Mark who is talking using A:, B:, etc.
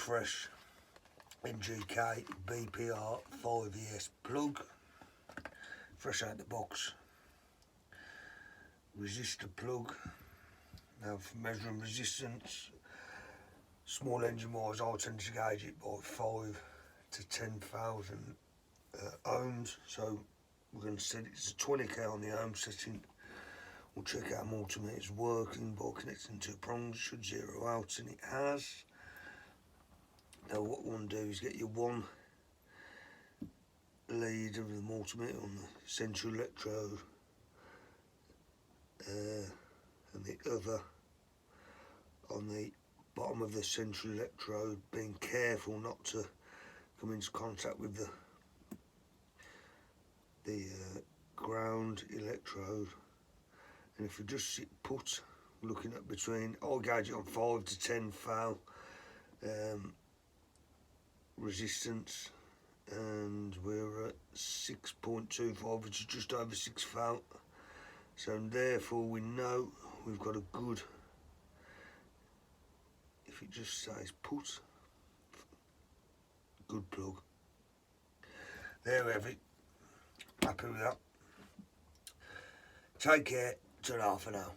A: fresh NGK BPR 5ES plug, fresh out the box. Resistor plug. Now for measuring resistance, small engine wise I tend to gauge it by 5 to 10,000 ohms, so we're going to set it to 20k on the ohm setting. We'll check our multimeter is working by connecting two prongs. Should zero out, and it has. Now what we want to do is get your one lead of the multimeter on the central electrode and the other on the bottom of the central electrode, being careful not to come into contact with the ground electrode. And if you just sit put, looking at between, I'll gauge it on 5 to 10 thou resistance, and we're at 6.25, which is just over 6 thou. So therefore we know we've got a good, if it just says put, good plug. There we have it. Happy with that. Take care. Ta-ra for now.